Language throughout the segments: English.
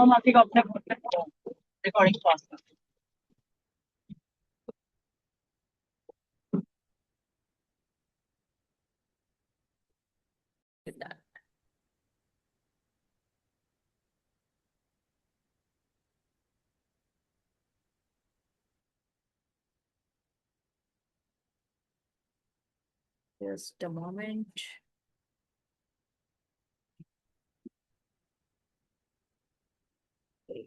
मासी को अपने फोन पे रिकॉर्डिंग पास कर। that. Just a moment. Okay.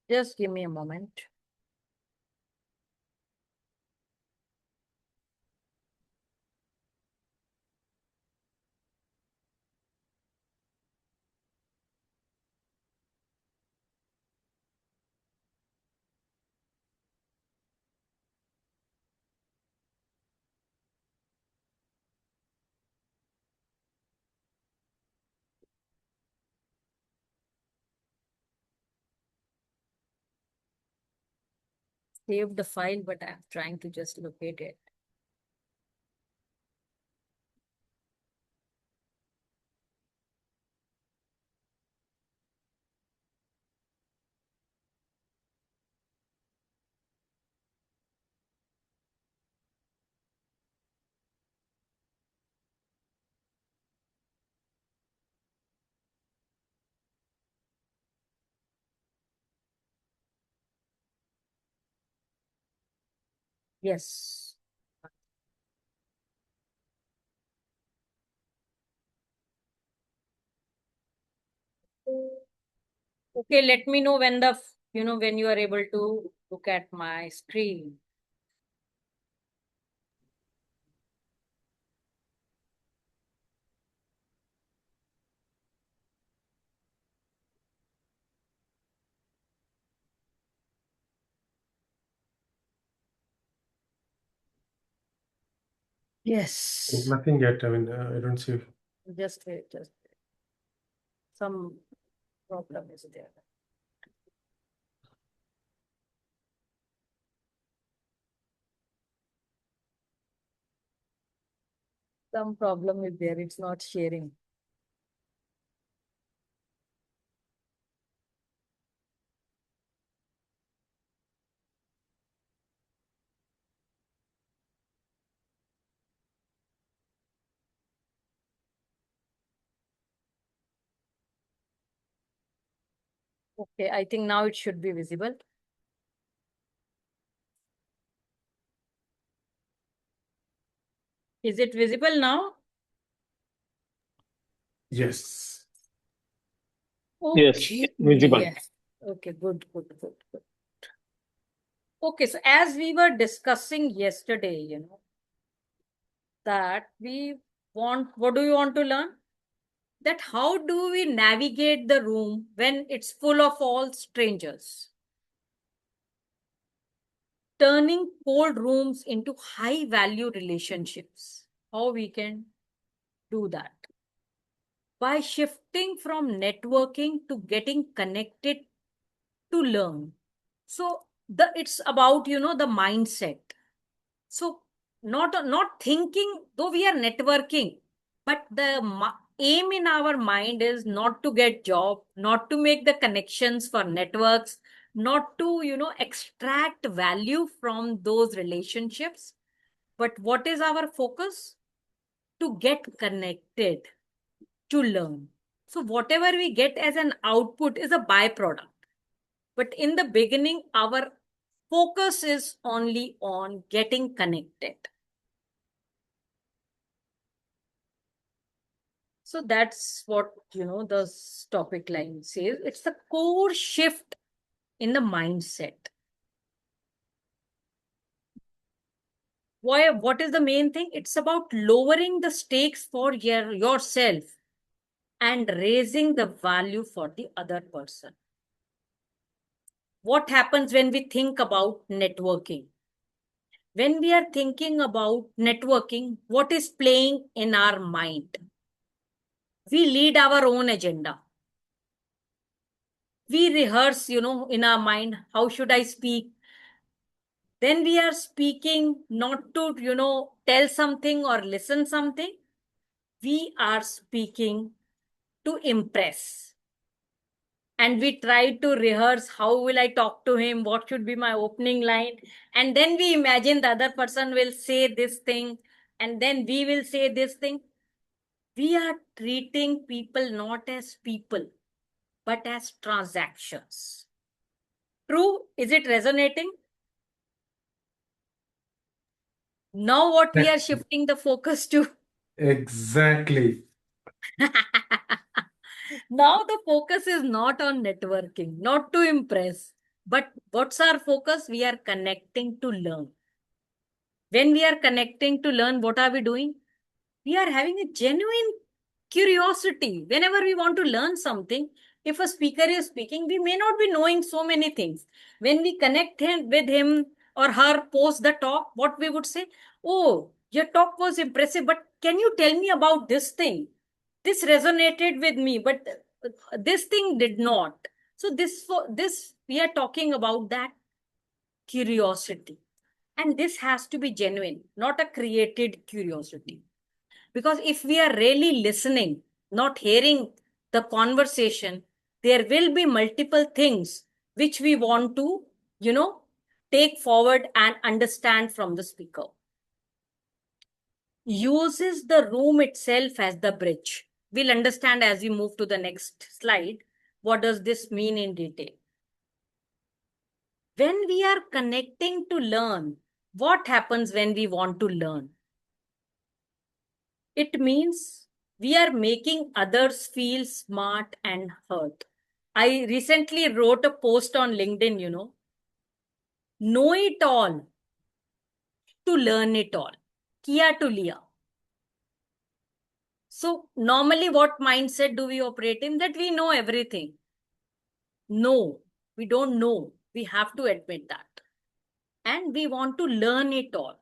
Just give me a moment. Save the file, but I'm trying to just locate it. Yes. Okay, let me know when when you are able to look at my screen. Yes. Nothing yet. I mean, I don't see. Just wait, just wait. Some problem is there. Some problem is there, it's not sharing. Okay, I think now it should be visible. Is it visible now? Yes. Yes, Okay. visible. Yes. Okay, good. Okay, so as we were discussing yesterday, that what do you want to learn? That how do we navigate the room when it's full of all strangers? Turning cold rooms into high value relationships. How we can do that? By shifting from networking to getting connected to learn. So it's about the mindset. So not thinking, though we are networking, but the aim in our mind is not to get job, not to make the connections for networks, not to extract value from those relationships. But what is our focus? To get connected, to learn. So whatever we get as an output is a byproduct. But in the beginning, our focus is only on getting connected. So that's what, the topic line says. It's the core shift in the mindset. Why? What is the main thing? It's about lowering the stakes for yourself and raising the value for the other person. What happens when we think about networking? When we are thinking about networking, what is playing in our mind? We lead our own agenda. We rehearse, in our mind, how should I speak? Then we are speaking not to, tell something or listen something. We are speaking to impress. And we try to rehearse how will I talk to him, what should be my opening line. And then we imagine the other person will say this thing, and then we will say this thing. We are treating people not as people, but as transactions. True? Is it resonating? Now what we are shifting the focus to? Exactly. Now the focus is not on networking, not to impress, but what's our focus? We are connecting to learn. When we are connecting to learn, what are we doing? We are having a genuine curiosity. Whenever we want to learn something, if a speaker is speaking, we may not be knowing so many things. When we connect with him or her post the talk, what we would say, oh, your talk was impressive, but can you tell me about this thing? This resonated with me, but this thing did not. So this we are talking about that curiosity. And this has to be genuine, not a created curiosity. Because if we are really listening, not hearing the conversation, there will be multiple things which we want to, take forward and understand from the speaker. Uses the room itself as the bridge. We'll understand as we move to the next slide. What does this mean in detail? When we are connecting to learn, what happens when we want to learn? It means we are making others feel smart and heard. I recently wrote a post on LinkedIn, know it all to learn it all. Kia to Lia. So normally what mindset do we operate in? That we know everything. No, we don't know. We have to admit that. And we want to learn it all.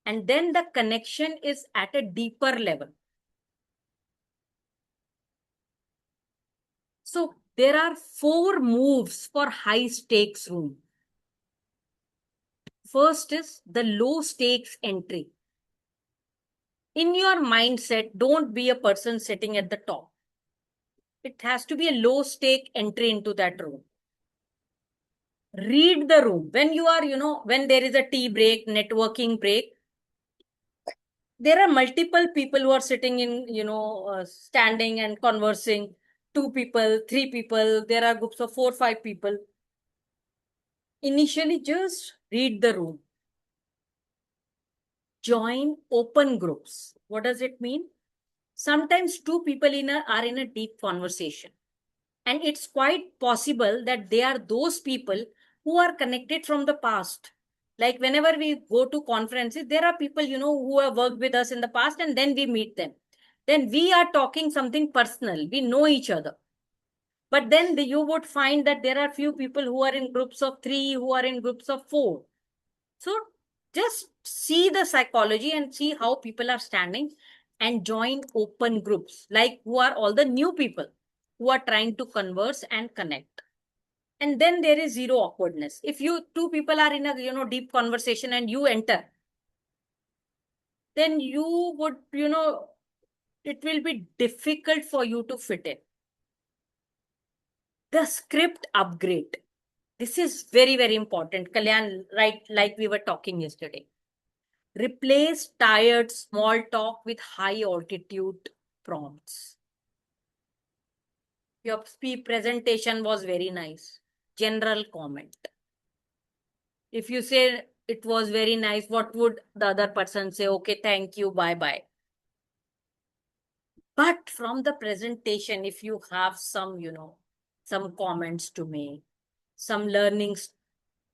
And then the connection is at a deeper level. So there are 4 moves for high stakes room. First is the low stakes entry. In your mindset, don't be a person sitting at the top. It has to be a low stake entry into that room. Read the room. When you are, when there is a tea break, networking break, there are multiple people who are sitting in, standing and conversing. 2 people, 3 people, there are groups of 4, 5 people. Initially, just read the room. Join open groups. What does it mean? Sometimes 2 people are in a deep conversation. And it's quite possible that they are those people who are connected from the past. Like whenever we go to conferences, there are people, who have worked with us in the past, and then we meet them. Then we are talking something personal. We know each other. But then you would find that there are few people who are in groups of 3, who are in groups of 4. So just see the psychology and see how people are standing and join open groups, like who are all the new people who are trying to converse and connect. And then there is zero awkwardness. If 2 people are in a, deep conversation and you enter, then you would, it will be difficult for you to fit in. The script upgrade. This is very, very important. Kalyan, right, like we were talking yesterday. Replace tired small talk with high altitude prompts. Your presentation was very nice. General comment. If you say it was very nice, what would the other person say? Okay, thank you, bye-bye. But from the presentation, if you have some, some comments to make, some learnings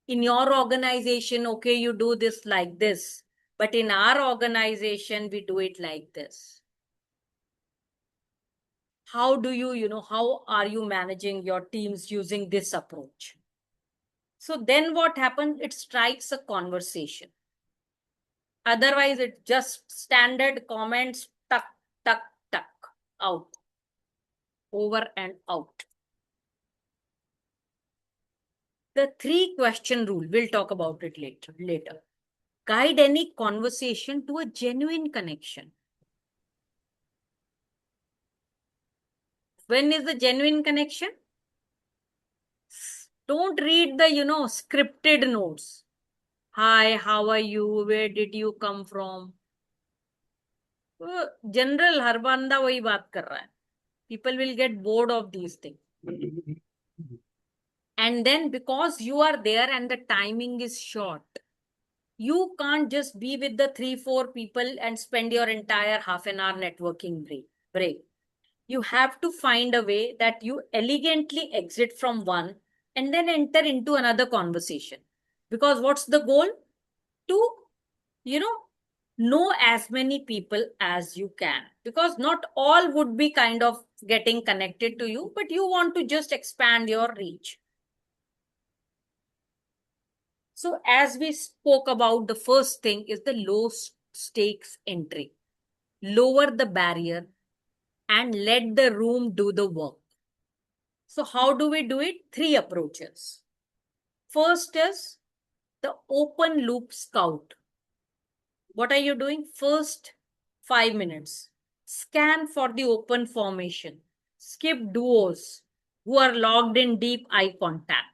in your organization, okay, you do this like this, but in our organization, we do it like this. How do you, how are you managing your teams using this approach? So then what happens? It strikes a conversation. Otherwise, it just standard comments, tuck, tuck, tuck, out, over and out. The 3-question rule, we'll talk about it later. Guide any conversation to a genuine connection. When is the genuine connection? Don't read the, scripted notes. Hi, how are you? Where did you come from? General हर बंदा वही बात कर रहा है. People will get bored of these things. And then because you are there and the timing is short, you can't just be with the 3-4 people and spend your entire half an hour networking break. You have to find a way that you elegantly exit from one and then enter into another conversation. Because what's the goal? To, know as many people as you can. Because not all would be kind of getting connected to you, but you want to just expand your reach. So as we spoke about, the first thing is the low stakes entry. Lower the barrier and let the room do the work. So how do we do it? 3 approaches. First is the open loop scout. What are you doing? First 5 minutes. Scan for the open formation. Skip duos who are logged in deep eye contact.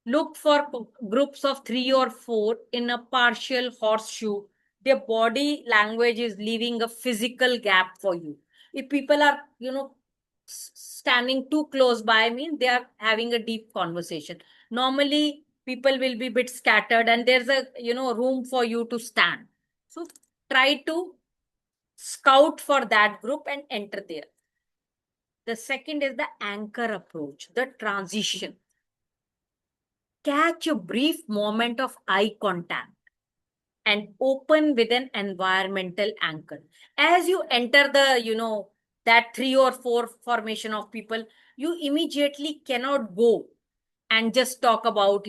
Look for groups of 3 or 4 in a partial horseshoe. Their body language is leaving a physical gap for you. If people are, standing too close by me, they are having a deep conversation. Normally, people will be a bit scattered and there's a, room for you to stand. So try to scout for that group and enter there. The second is the anchor approach, the transition. Catch a brief moment of eye contact and open with an environmental anchor. As you enter the, that 3 or 4 formation of people, you immediately cannot go and just talk about,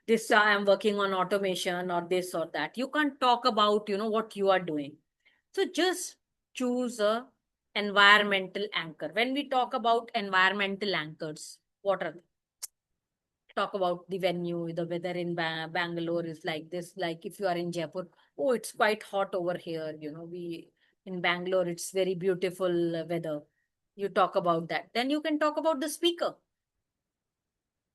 this I am working on automation or this or that. You can't talk about, what you are doing. So just choose a environmental anchor. When we talk about environmental anchors, what are they? Talk about the venue, the weather in Bangalore is like this. Like if you are in Jaipur, oh, it's quite hot over here. We in Bangalore, it's very beautiful weather. You talk about that. Then you can talk about the speaker.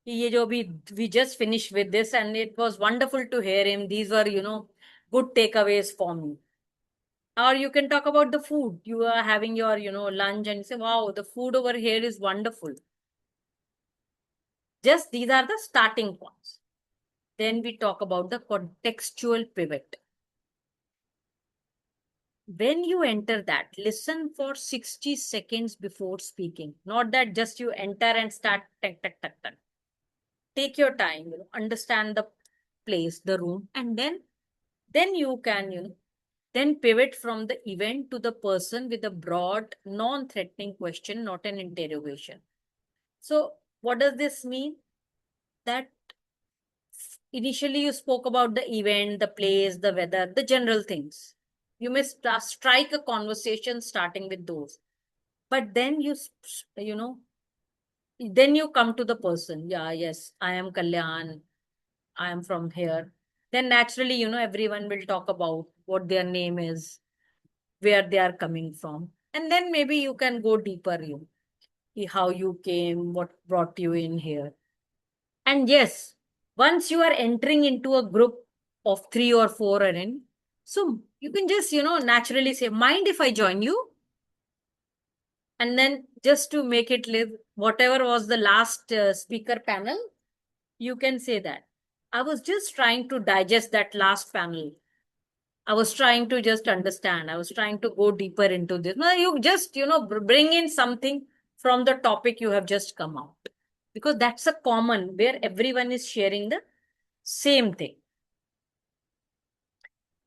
We just finished with this and it was wonderful to hear him. These were, good takeaways for me. Or you can talk about the food. You are having your, lunch and say, wow, the food over here is wonderful. Just these are the starting points. Then we talk about the contextual pivot. When you enter that, listen for 60 seconds before speaking. Not that just you enter and start tak, tak, tak, tak. Take your time, understand the place, the room, and then you can, then pivot from the event to the person with a broad, non-threatening question, not an interrogation. So what does this mean? That initially you spoke about the event, the place, the weather, the general things. You may strike a conversation starting with those. But then then you come to the person. Yeah, yes, I am Kalyan. I am from here. Then naturally, everyone will talk about what their name is, where they are coming from. And then maybe you can go deeper, how you came, what brought you in here. And yes, once you are entering into a group of 3 or 4 are in, so you can just, naturally say, mind if I join you? And then just to make it live, whatever was the last speaker panel, you can say that. I was just trying to digest that last panel. I was trying to just understand. I was trying to go deeper into this. No, you just, bring in something from the topic you have just come out. Because that's a common where everyone is sharing the same thing.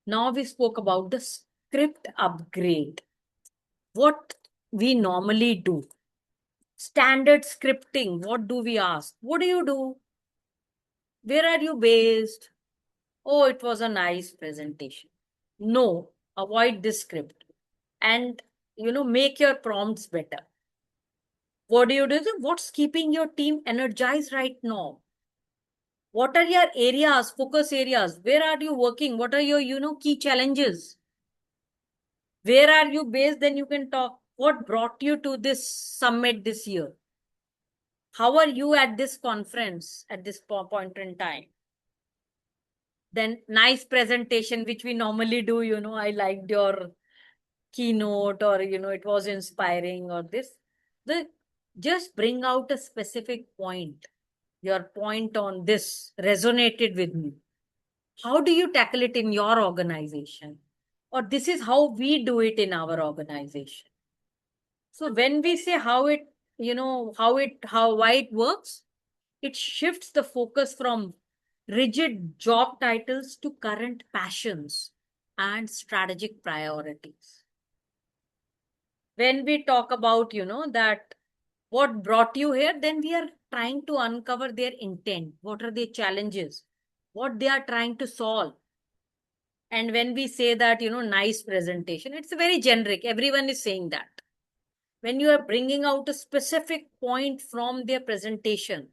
Now we spoke about the script upgrade. What we normally do. Standard scripting. What do we ask? What do you do? Where are you based? Oh, it was a nice presentation. No, avoid this script. And, make your prompts better. What do you do? What's keeping your team energized right now? What are your areas, focus areas? Where are you working? What are your, key challenges? Where are you based? Then you can talk. What brought you to this summit this year? How are you at this conference at this point in time? Then nice presentation, which we normally do, I liked your keynote, or, it was inspiring, or this. Just bring out a specific point. Your point on this resonated with me. How do you tackle it in your organization? Or this is how we do it in our organization. So when we say why it works, it shifts the focus from rigid job titles to current passions and strategic priorities. When we talk about, that what brought you here, then we are trying to uncover their intent. What are their challenges? What they are trying to solve? And when we say that, nice presentation, it's very generic. Everyone is saying that. When you are bringing out a specific point from their presentation,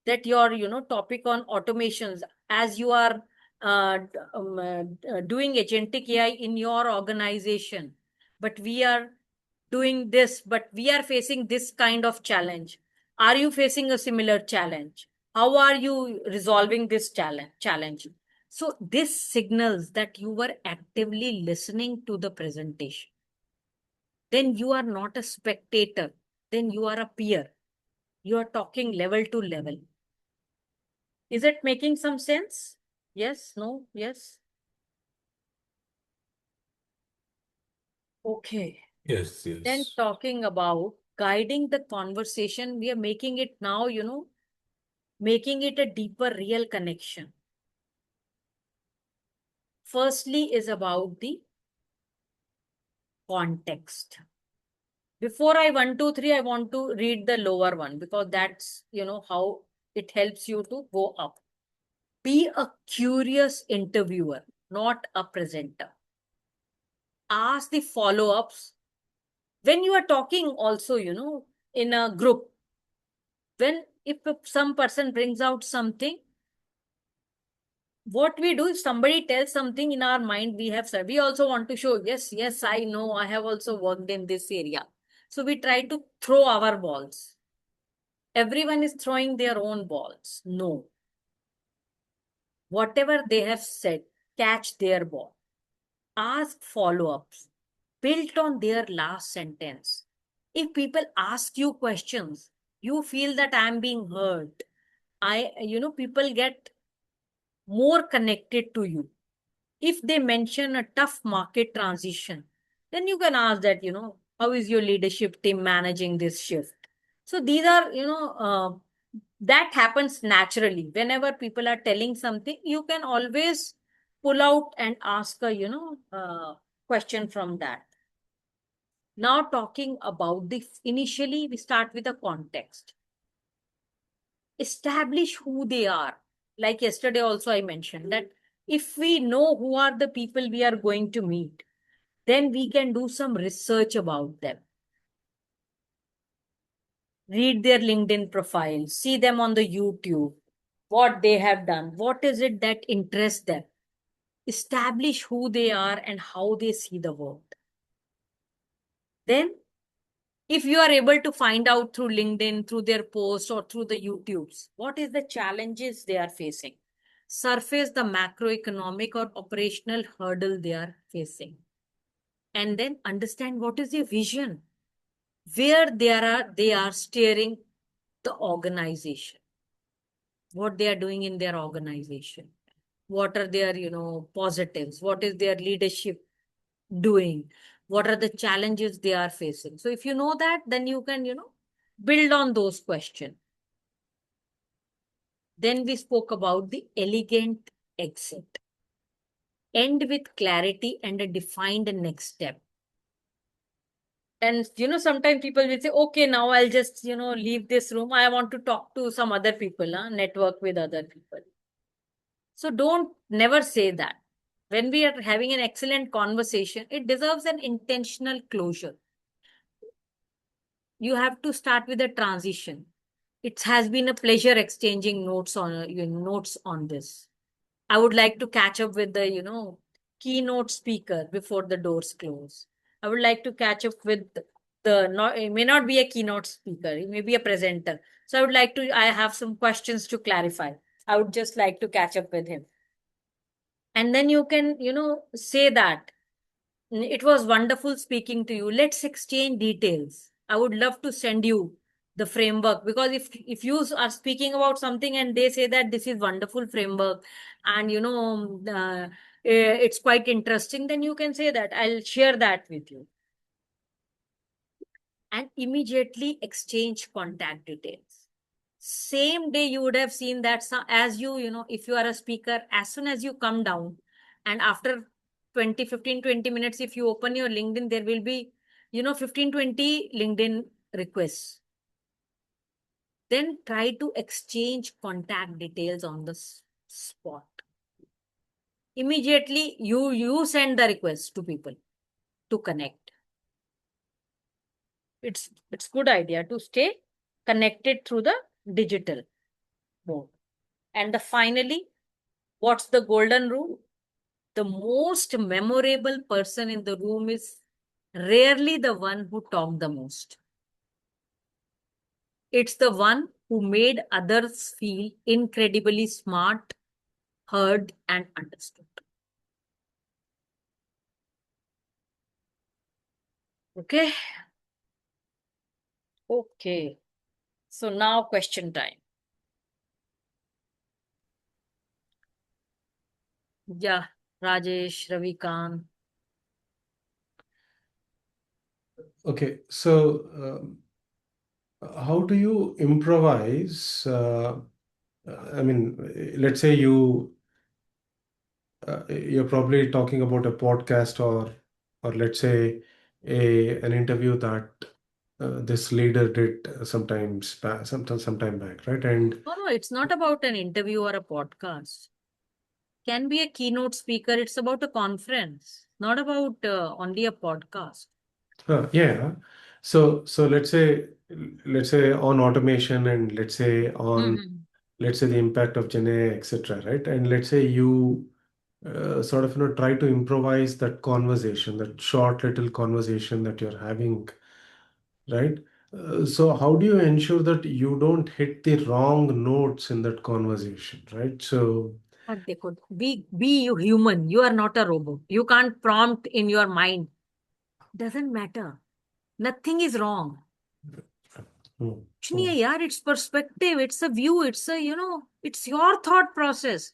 that your, topic on automations, as you are doing agentic AI in your organization, but we are doing this, but we are facing this kind of challenge. Are you facing a similar challenge? How are you resolving this challenge? So this signals that you were actively listening to the presentation. Then you are not a spectator. Then you are a peer. You are talking level to level. Is it making some sense? Yes, no, yes. Okay. Yes, Then yes. talking about guiding the conversation, we are making it now, making it a deeper real connection. Firstly is about the context. Before I 1, 2, 3, I want to read the lower one, because that's, how it helps you to go up. Be a curious interviewer, not a presenter. Ask the follow-ups. When you are talking also, in a group, if some person brings out something, what we do, if somebody tells something in our mind, we also want to show, yes, I know, I have also worked in this area. So we try to throw our balls. Everyone is throwing their own balls. No. Whatever they have said, catch their ball. Ask follow-ups built on their last sentence. If people ask you questions, you feel that I'm being heard. People get more connected to you. If they mention a tough market transition, then you can ask that, how is your leadership team managing this shift? So these are, that happens naturally. Whenever people are telling something, you can always pull out and ask a, question from that. Now talking about initially we start with a context. Establish who they are. Like yesterday also I mentioned that if we know who are the people we are going to meet, then we can do some research about them. Read their LinkedIn profiles, see them on the YouTube, what they have done, what is it that interests them. Establish who they are and how they see the world. Then, if you are able to find out through LinkedIn, through their posts or through the YouTubes, what is the challenges they are facing? Surface the macroeconomic or operational hurdle they are facing. And then understand what is their vision, where they are steering the organization, what they are doing in their organization. What are their, positives? What is their leadership doing? What are the challenges they are facing? So if you know that, then you can, build on those questions. Then we spoke about the elegant exit. End with clarity and a defined next step. And sometimes people will say, okay, now I'll just leave this room. I want to talk to some other people, network with other people. So don't never say that. When we are having an excellent conversation, it deserves an intentional closure. You have to start with a transition. It has been a pleasure exchanging notes on this. I would like to catch up with the keynote speaker before the doors close. I would like to catch up with it may not be a keynote speaker, it may be a presenter. So I have some questions to clarify. I would just like to catch up with him. And then you can, say that it was wonderful speaking to you. Let's exchange details. I would love to send you the framework, because if you are speaking about something and they say that this is wonderful framework and it's quite interesting, then you can say that I'll share that with you. And immediately exchange contact details. Same day you would have seen that as if you are a speaker, as soon as you come down and after 15-20 minutes, if you open your LinkedIn, there will be 15-20 LinkedIn requests. Then try to exchange contact details on the spot. Immediately you send the request to people to connect. It's good idea to stay connected through the digital mode. And finally, what's the golden rule? The most memorable person in the room is rarely the one who talked the most. It's the one who made others feel incredibly smart, heard, and understood. Okay. Okay. So now question time. Yeah, Rajesh, Ravikant. Okay, so how do you improvise? I mean, let's say you're probably talking about a podcast or let's say an interview that this leader did sometime back, right? And No, it's not about an interview or a podcast. Can be a keynote speaker. It's about a conference, not about only a podcast. yeah, so let's say on automation and let's say on Mhm. let's say the impact of Gen AI, etc., right? And let's say you sort of try to improvise that conversation, that short little conversation that you're having, right? So how do you ensure that you don't hit the wrong notes in that conversation, right? So देखो, be you human. You are not a robot. You can't prompt in your mind. Doesn't matter. Nothing is wrong. hmm, कुछ नहीं है यार. It's perspective. It's a view. It's it's your thought process.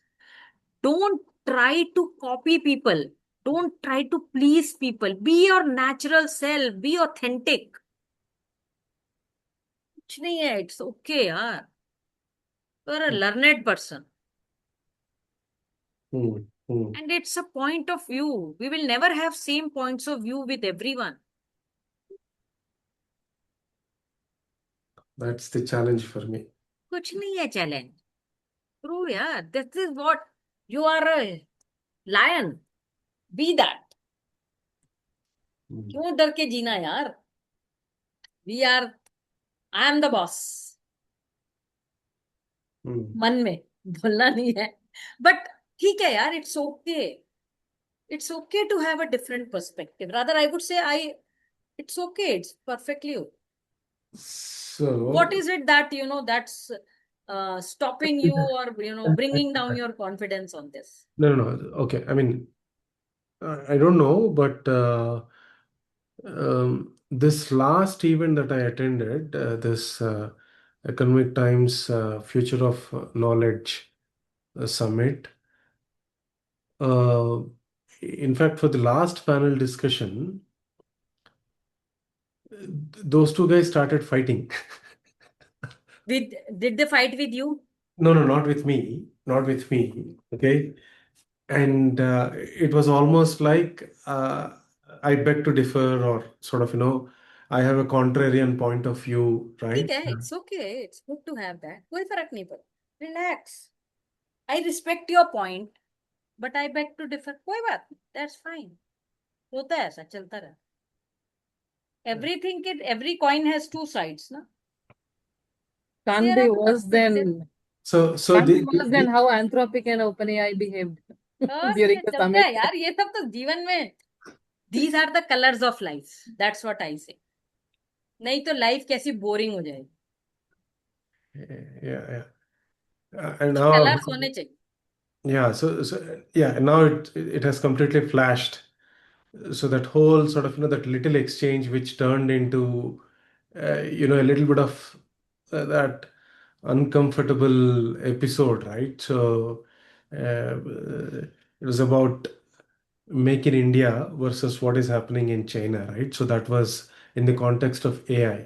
Don't try to copy people. Don't try to please people. Be your natural self. Be authentic. कुछ नहीं है. It's okay यार. You're a learned person. hmm, hmm, And it's a point of view. We will never have same points of view with everyone. that's the challenge for me. कुछ नहीं है challenge. True, yeah. This is what you are, a lion. Be that. Hmm, क्यों डर के जीना यार? We are. I am the boss. hmm. मन में बोलना नहीं है. But ठीक है यार. It's okay. It's okay to have a different perspective. Rather, I would say it's okay. It's perfectly okay. So What is it that that's stopping you or bringing down your confidence on this? no. Okay, I mean, I don't know, but this last event that I attended, this Economic Times Future of Knowledge Summit, Uh, in fact, for the last panel discussion, those two guys started fighting. Did they fight with you? No, no, not with me, not with me. Okay. And it was almost like I beg to differ, or sort of, I have a contrarian point of view, ठीक right? है, it's okay. It's good to have that. कोई फर्क नहीं पड़ता. Relax. I respect your point, but I beg to differ. कोई बात नहीं. That's fine. होता है ऐसा, चलता रहा. Every coin has two sides, na? Can't There be are worse than So can't be the, worse than how Anthropic and OpenAI behaved और during ये the चलता summit. है यार, ये सब तो जीवन में. These are the colors of life. That's what I say. नहीं तो लाइफ कैसी बोरिंग हो जाएगी. yeah. And now, कलर्स होने चाहिए. yeah, so yeah, now it has completely flashed. So that whole sort of, that little exchange which turned into, a little bit of that uncomfortable episode, right? So it was about Make in India versus what is happening in China, right? So that was in the context of AI.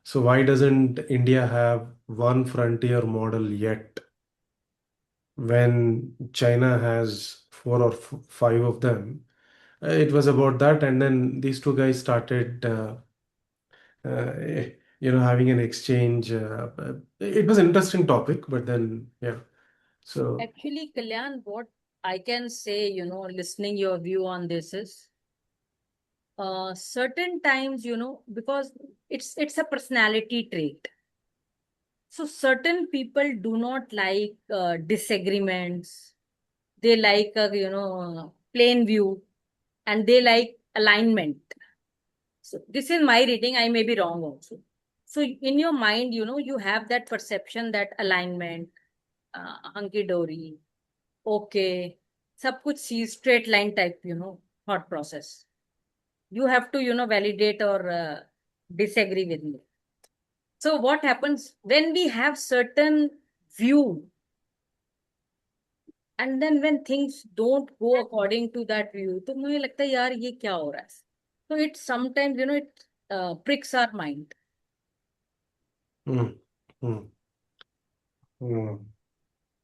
So why doesn't India have one frontier model yet when China has four or five of them? It was about that, and then these two guys started, having an exchange. It was an interesting topic, but then, yeah. So, Actually, Kalyan, what I can say, listening your view on this is, certain times, because it's a personality trait. So certain people do not like disagreements. They like plain view, and they like alignment. So this is my reading. I may be wrong also. So in your mind, you have that perception that alignment, hunky dory, okay, सब कुछ सी straight line type, thought process. You have to, validate or disagree with me. So what happens when we have certain view, and then when things don't go according to that view, तो मुझे लगता है यार ये क्या हो रहा है. So it sometimes, it pricks our mind. mm, mm, mm.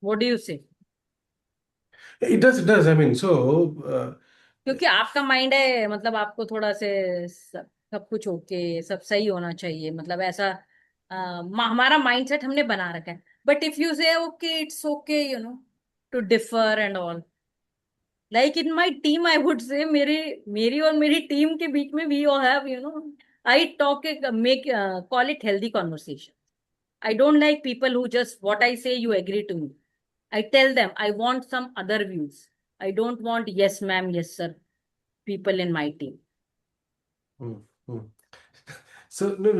What do you say? It does, it does. I mean, so, क्योंकि आपका माइंड है, मतलब आपको थोड़ा से सब कुछ ओके, सब सही होना चाहिए, मतलब ऐसा हमारा माइंडसेट हमने बना रखा है. But if you say okay, it's okay, to differ and all, like in my team I would say, मेरी और मेरी टीम के बीच में we all have, I talk, make call it healthy conversation. I don't like people who just what I say you agree to me. I tell them I want some other views. I don't want yes ma'am, yes sir people in my team. mm, mm. So no.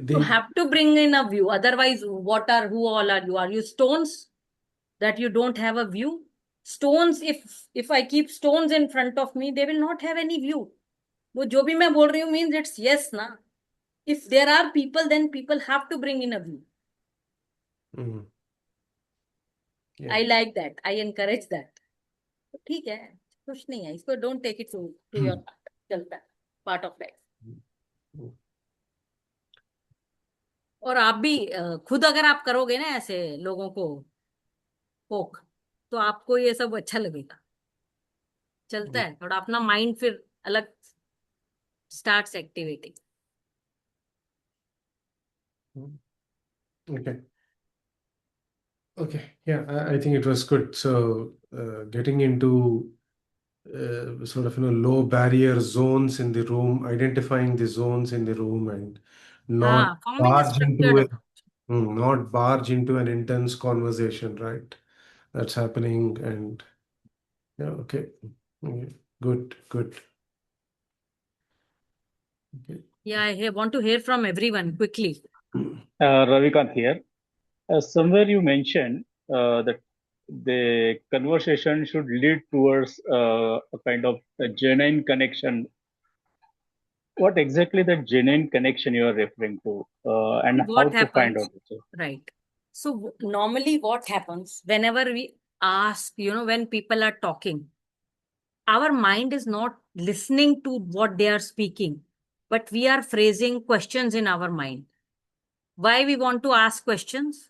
You have to bring in a view. Otherwise, who all are you? Are you stones that you don't have a view? Stones, if I keep stones in front of me, they will not have any view. वो जो भी मैं बोल रही हूँ means it's yes ना. If there are people, then people have to bring in a view. Mm. Yeah. I like that. I encourage that. तो ठीक है, कुछ नहीं है इसको. Don't take it to your heart. चलता है, पार्ट ऑफ लाइफ. और आप भी खुद अगर आप करोगे ना ऐसे लोगों को पोक, तो आपको ये सब अच्छा लगेगा. चलता है थोड़ा, अपना माइंड फिर अलग starts activating. Okay. Yeah, I think it was good. So, getting into sort of, low barrier zones in the room, identifying the zones in the room, and not हाँ, forming a barge into structured. it, not barge into an intense conversation, right? That's happening, and yeah, okay. Okay. Good. Okay. Yeah, I want to hear from everyone quickly. Ravikant here. Somewhere you mentioned that the conversation should lead towards a kind of a genuine connection. What exactly that genuine connection you are referring to, and how What to find happens? out? Right. So normally what happens whenever we ask, when people are talking, our mind is not listening to what they are speaking, but we are phrasing questions in our mind. Why we want to ask questions?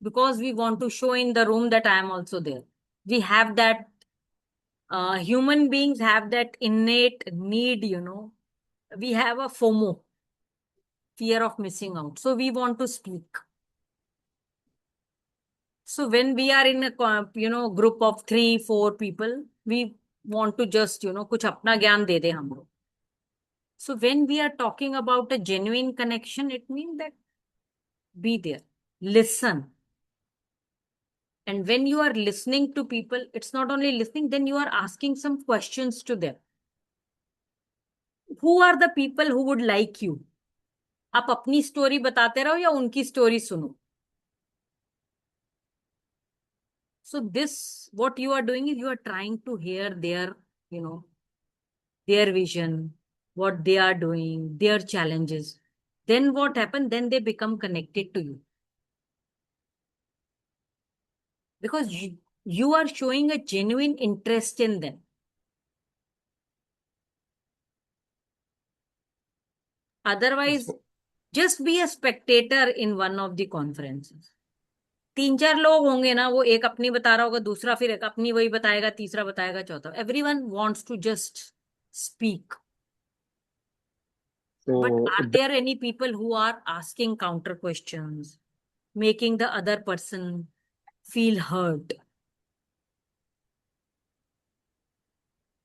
Because we want to show in the room that I am also there. We have that, human beings have that innate need, we have a FOMO, fear of missing out. So we want to speak. So when we are in a group of 3-4 people, we want to just, कुछ अपना ज्ञान दे दे हम लोग. So when we are talking about a genuine connection, it means that be there, listen. And when you are listening to people, it's not only listening, then you are asking some questions to them. Who are the people who would like you? आप अपनी story बताते रहो या उनकी story सुनो. So this, what you are doing is you are trying to hear their, their vision, what they are doing, their challenges. Then what happens? Then they become connected to you. Because you are showing a genuine interest in them. Otherwise, just be a spectator in one of the conferences. 3-4 लोग होंगे ना, वो एक अपनी बता रहा होगा, दूसरा फिर एक अपनी वही बताएगा, तीसरा बताएगा, चौथा. Everyone wants to just speak. But So are there any people who are asking counter questions, making the other person feel heard?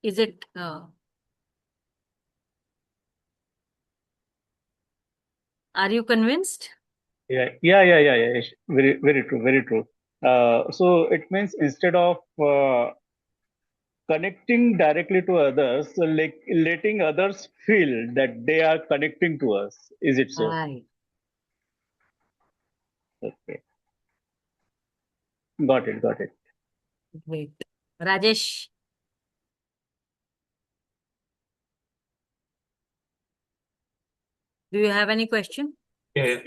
Is it are you convinced? yeah. Very, very true, very true. So it means instead of connecting directly to others, so like letting others feel that they are connecting to us. Is it so? Right. Okay. Got it, got it. Great. Rajesh, do you have any question? Yeah,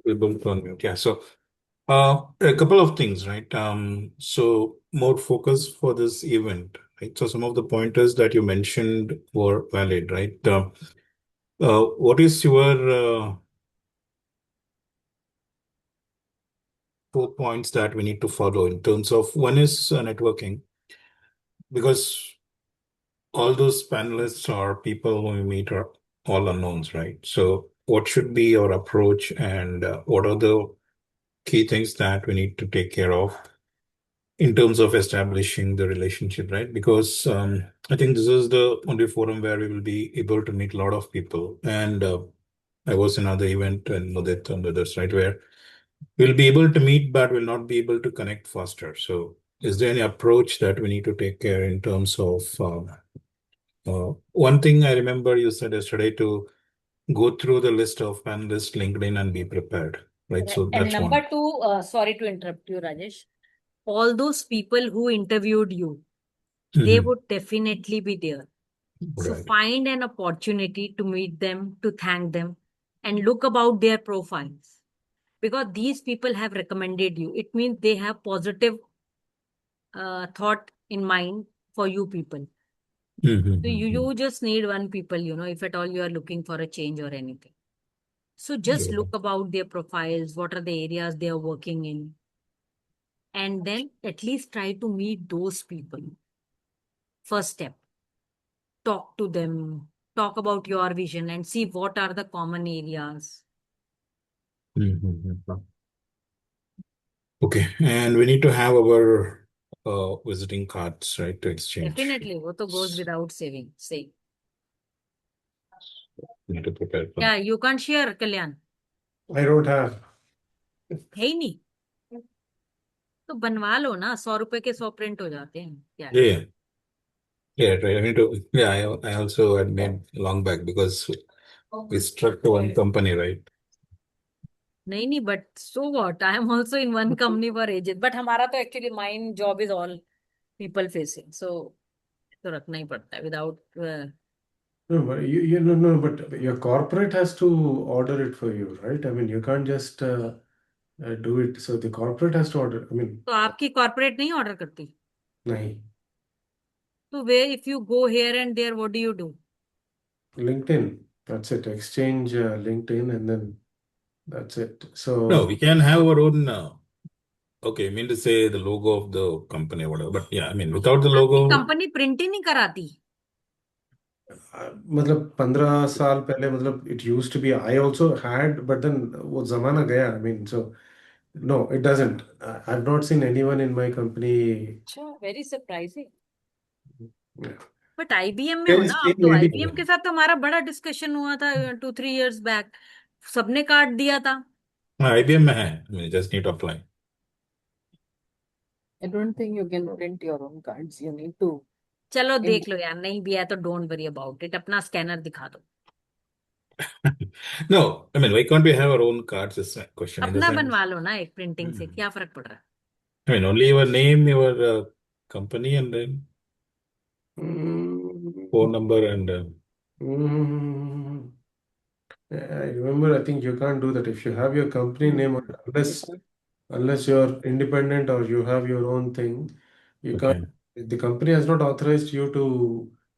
we're both on mute. Yeah, so a couple of things, right? So more focus for this event, right? So some of the pointers that you mentioned were valid, right? What is your 4 points that we need to follow in terms of one is networking, because all those panelists or people we meet are all unknowns, right? So what should be your approach, and what are the key things that we need to take care of in terms of establishing the relationship, right? Because I think this is the only forum where we will be able to meet a lot of people. And I was in another event and Mudit and others, right, where we'll be able to meet, but we'll not be able to connect faster. So is there any approach that we need to take care in terms of one thing I remember you said yesterday, to go through the list of panelists, LinkedIn, and be prepared, right? So And that's number one. 2, sorry to interrupt you, Rajesh. All those people who interviewed you, they Mhm. would definitely be there. So Right. find an opportunity to meet them, to thank them, and look about their profiles. Because these people have recommended you. It means they have positive thought in mind for you people. So you just need one people, if at all you are looking for a change or anything. So just Yeah. look about their profiles, what are the areas they are working in. And then at least try to meet those people. First step. Talk to them, talk about your vision and see what are the common areas. Okay, and we need to have our visiting cards, right, to exchange. Definitely, वो तो goes without saying. We need to prepare for Yeah, you can't share, Kalyan. I don't have. है ही नहीं. तो बनवा लो ना, 100 रुपए के 100 print हो जाते हैं. क्या है? Yeah, yeah, right. I need to. Yeah, I also had made long back because we struck to one company, right? नहीं, but so what? I am also in one company for ages. But हमारा तो actually mine job is all people facing. So तो रखना ही पड़ता है without. No, but no, but your corporate has to order it for you, right? I mean, you can't just do it. So the corporate has to order. I mean, तो आपकी corporate नहीं order करती? nahi. So where if you go here and there, what do you do? LinkedIn. That's it. Exchange LinkedIn, and then that's it. No, So we can have our own. Okay, I mean to say the logo of the company or whatever. But yeah, I mean, without the आपकी logo, company print ही नहीं कराती. मतलब 15 साल पहले मतलब it used to be. I also had, but then वो जमाना गया. I mean, so no, it doesn't. I've not seen anyone in my company. अच्छा, very surprising. Yeah. But IBM में there हो is ना आप, still तो maybe. आईबीएम के साथ तो हमारा बड़ा डिस्कशन हुआ था 2-3 years बैक. सबने काट दिया था. IBM में है. I mean, just need to apply. I don't think you can print your own cards. You need to. चलो In- देख लो यार, नहीं भी है तो डोंट वरी अबाउट इट. अपना स्कैनर दिखा दो. No, I mean, why can't we have our own cards? Is a question in the अपना sense. बनवा लो ना एक प्रिंटिंग से, Hmm. क्या फर्क पड़ रहा है. I mean, only your name, your company, and then Mm, phone number and. mm, I remember. I think you can't do that if you have your company name on it, unless you're independent or you have your own thing. You Okay. can't. The company has not authorized you to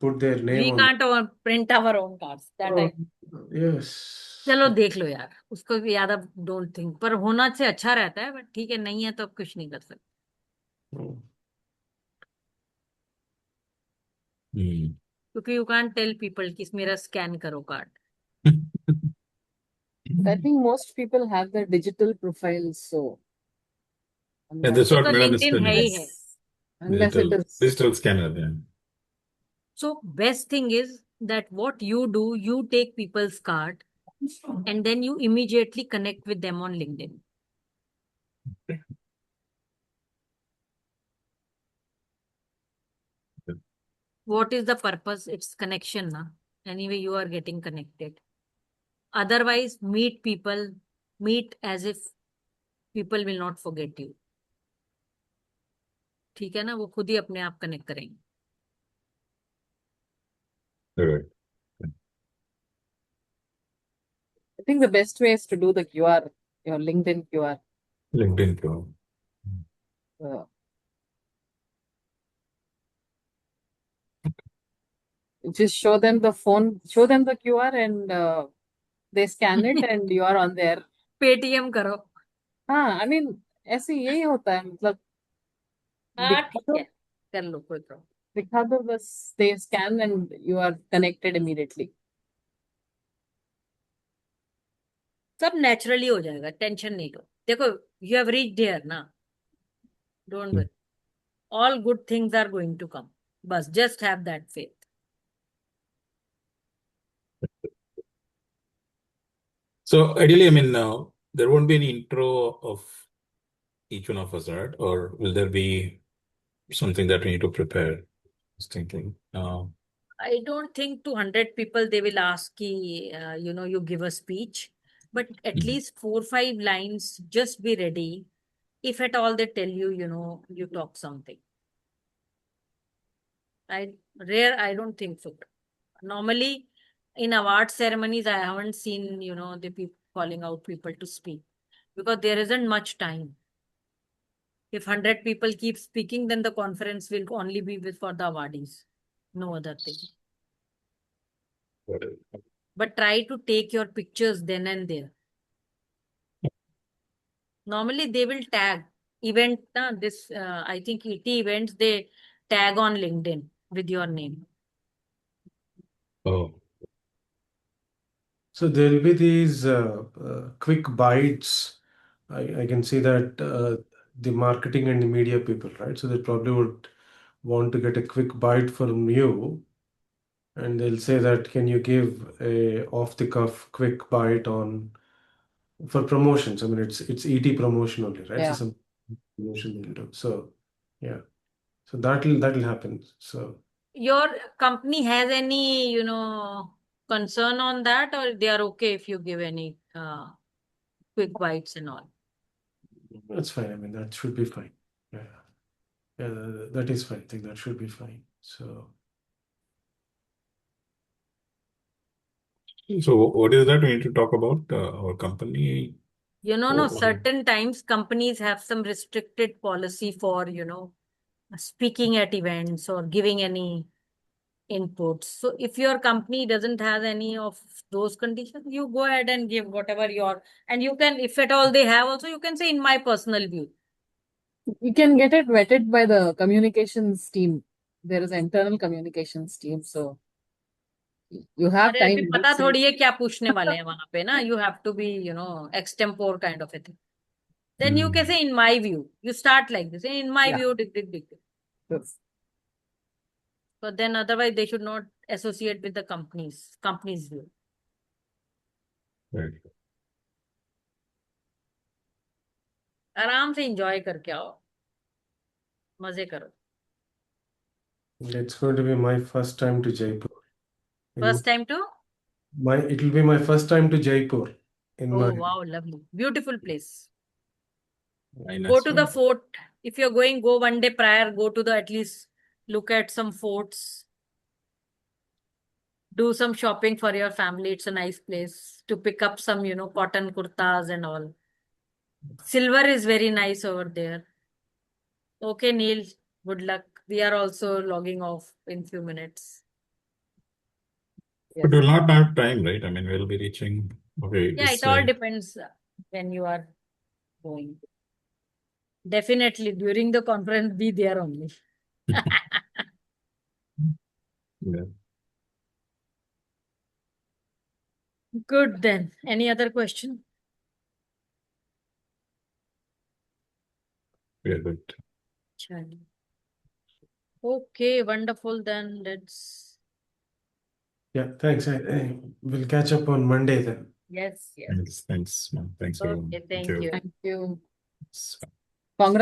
put their name we on. Can't print our own cards that Oh, I. yes. चलो देख लो यार, उसको भी याद don't think, पर होना से अच्छा रहता है. बट ठीक है, नहीं है तो अब कुछ नहीं कर सकते. Mm. Hmm. क्योंकि यू कांट टेल पीपल कि मेरा स्कैन करो card. I think most people have their digital profiles, so Yeah, that's वो what तो Madam is लिंक्डइन है telling. ही है. unless it is Digital scanner. Yeah. So best thing is that what you do, you take people's card and then you immediately connect with them on LinkedIn. What is the purpose? It's connection, na? Anyway, you are getting connected. Otherwise, meet people, meet as if people will not forget you. ठीक है ना, वो खुद ही अपने आप connect करेंगे. Correct. I think the best way is to do the QR, your LinkedIn QR. LinkedIn Pro. Uh, just show them the phone, show them the QR, and they scan it, and you are on there. Paytm करो. हाँ, I mean, ऐसे यही होता है, मतलब हाँ ठीक है, कर लो, कोई प्रॉब्लम. दिखा दो बस, they scan and you are connected immediately. सब नेचुरली हो जाएगा, टेंशन नहीं लो. देखो, यू हैव रीच्ड हियर ना, don't worry. All good things are going to come. बस just have that faith. So ideally, I mean, there won't be any intro of each one of us, right? Or will there be something that we need to prepare? Just thinking. I don't think to 100 people they will ask ki, you give a speech, but at Mhm. least 4-5 lines, just be ready. If at all they tell you, you talk something. I don't think so. Normally, in award ceremonies, I haven't seen, the people calling out people to speak because there isn't much time. If 100 people keep speaking, then the conference will only be for the awardees. No other thing. But try to take your pictures then and there. Normally they will tag event. I think ET events, they tag on LinkedIn with your name. Oh, So there will be these quick bites. I can see that the marketing and the media people, right? So they probably would want to get a quick bite from you, and they'll say that, can you give a off the cuff quick bite on for promotions? I mean, it's ET promotion only, right? So Yeah. some promotion they'll do. So yeah, so that'll happen. So Your company has any, concern on that, or they are okay if you give any quick bites and all? that's fine. I mean, that should be fine. Yeah, yeah, that is fine. I think that should be fine. So. so what is that we need to talk about? Our company? No, Oh, certain times companies have some restricted policy for, speaking at events or giving any inputs. So if your company doesn't have any of those conditions, you go ahead and give whatever and you can, if at all they have also, you can say in my personal view. You can get it vetted by the communications team. There is an internal communications team, so you have अरे अभी time. पता थोड़ी है क्या पूछने वाले हैं वहां पे ना. You have to be, extempore kind of a thing. Then you can say in my view. You start like this. In my Yeah. view, dig. Yes. But then otherwise they should not associate with the company's view. Right. आराम से enjoy करके आओ. मजे करो. It's going to be my first time to Jaipur. First time to? It will be my first time to Jaipur. Oh, wow, lovely. Beautiful place. Very Go nice to the one. fort. If you're going, go one day prior, go to at least look at some forts. Do some shopping for your family. It's a nice place to pick up some, cotton kurtas and all. Silver is very nice over there. Okay, Neil, good luck. We are also logging off in few minutes. But we'll not have time, right? I mean, we'll be reaching. Okay, Yeah, it all depends when you are going. Definitely during the conference, be there only. Yeah. Good then. Any other question? Yeah, good. Chalo. Okay, wonderful then. Let's. Yeah, thanks. We'll catch up on Monday then. Yes. Thanks, ma'am. Thanks, everyone. Okay, thank you. you. Thank you. It's fine.